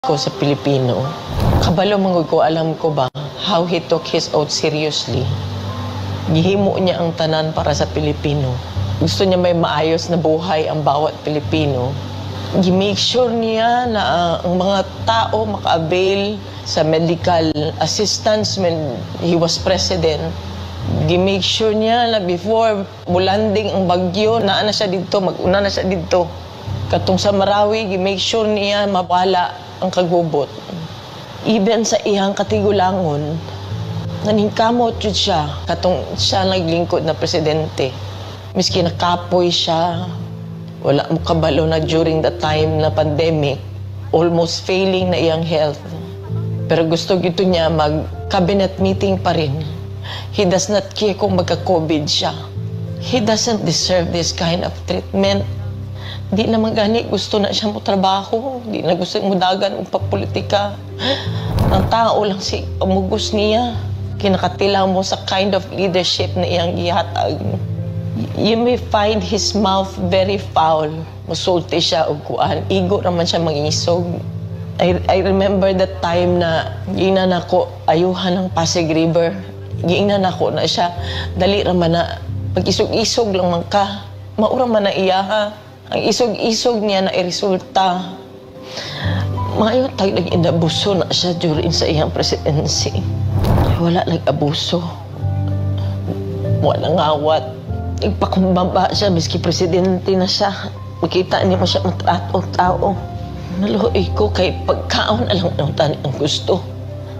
Ko sa Pilipino, kabalo mangod ko, alam ko ba how he took his oath seriously. Gihimo niya ang tanan para sa Pilipino. Gusto niya may maayos na buhay ang bawat Pilipino. Gi-make sure niya na ang mga tao maka-avail sa medical assistance when he was president. Gi-make sure niya na before mulanding ang bagyo, naa na siya dito, mag-una na siya dito. Katong sa Marawi, gi-make sure niya mawala ang kagubot. Even sa iyang katigulangon, naningkamot yun siya. Katong siya naglingkod na presidente. Miski nakapoy siya, wala mo kabalo na during the time na pandemic, almost failing na iyang health. Pero gusto gito niya mag-cabinet meeting pa rin. He does not care kung magka-COVID siya. He doesn't deserve this kind of treatment. Di naman gani gusto na siya mo trabaho. Di na gusto mo dagan o papolitika. Ang tao lang si amugos niya. Kinakatilaw mo sa kind of leadership na iyang gihatag. You may find his mouth very foul. Musulti siya o kuan. Igo naman siya mangisog. I remember that time na giingnan ako ayuhan ng Pasig River. Giingnan ako na siya. Dali raman na pag-isog-isog lang man ka. Maura man na iya ha. Ang isog-isog niya na iresulta. Mayo tayo nag-inabuso na siya during sa iyang presidency. Wala nag-abuso. Wala ngawat. Nagpakumbaba siya, miski presidente na siya. Makita niya mo siya matrato tao. Naluhoy ko kay pagkaon na lang ang gusto.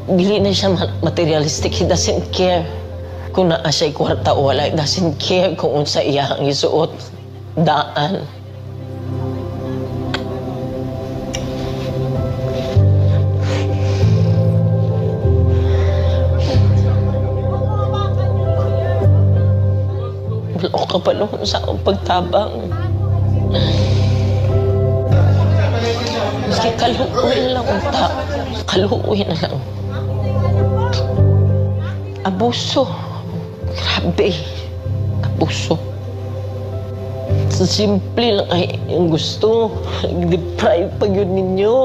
Dili na siya materialistic. He doesn't care kung naa siya'y kwarta o wala. He doesn't care kung unsa iya ang isuot. Daan. Wala ko kapalong sa akong pagtabang. Maski kaluoy na lang ang tao. Kaluoy na lang. Abuso. Grabe. Abuso. Sa simple lang ay yung gusto. Deprive pa yun ninyo.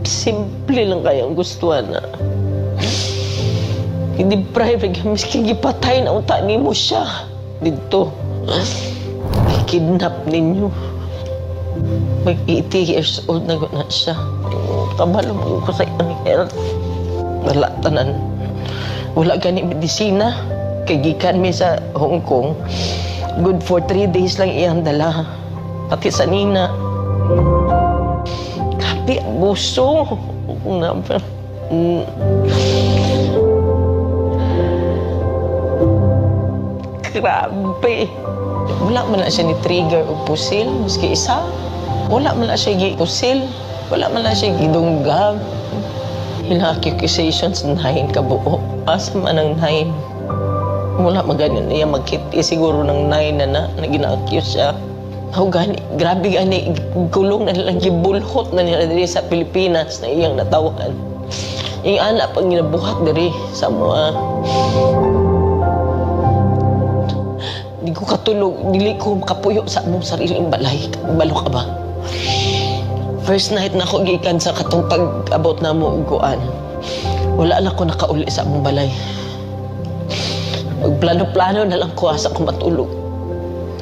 Simple lang kaya ang gusto na. I-deprive, miski gipatay na unta nimo siya. Dito. Kidnap ninyo. Mag-80 years old na guna siya. Kabalo mo ko sa iyang health. Wala tanan. Wala gani medisina. Kagikan mi sa Hong Kong. Good for 3 days lang iyang dala. Pati sa nina. Grabe, abuso. Grabe. Wala man na siya ni-trigger o pusil. Maski isa. Wala man na siya gi-pusil. Wala man na siya gidunggab. Ilang accusations, 9 kabuo. Asa man ang 9. Wala maganin niya magkiti. Siguro ng 9 na gina-accuse siya. Gani, grabe gani. Gulong na nilang gibulhot na nila diri sa Pilipinas na iyang natawan. Yung anak pag ginabuhat diri sa mga... Di ko katulog, dili ko makapuyo sa among sariling balay. Balo ka ba? First night na ako gikan sa katong pag-abot na mo uguan. Wala lang ko nakauli sa among balay. Magplano-plano na lang ko asa ko matulog.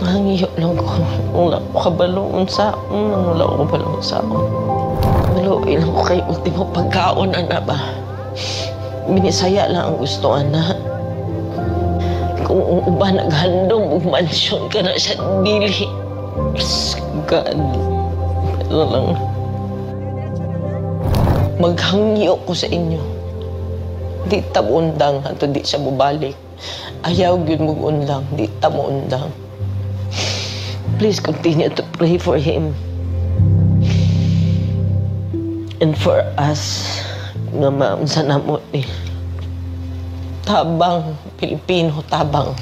Nangiyo lang ko. Wala ko kabalo unsa. Wala ko kabalo unsa. Wala ilang ko kay ultimo pagkaon ana ba. Minisaya lang ang gusto ana. Kung uba naghandong og mansyon ka na sa dili. God. Pero lang. Maghangyo ko sa inyo. Di ta mo undang hanto di siya mubalik. Ayaw gyud mo undang, di ta mo undang. Please continue to pray for him. And for us nga maunsa na mo ni. Tabang, Pilipino, tabang.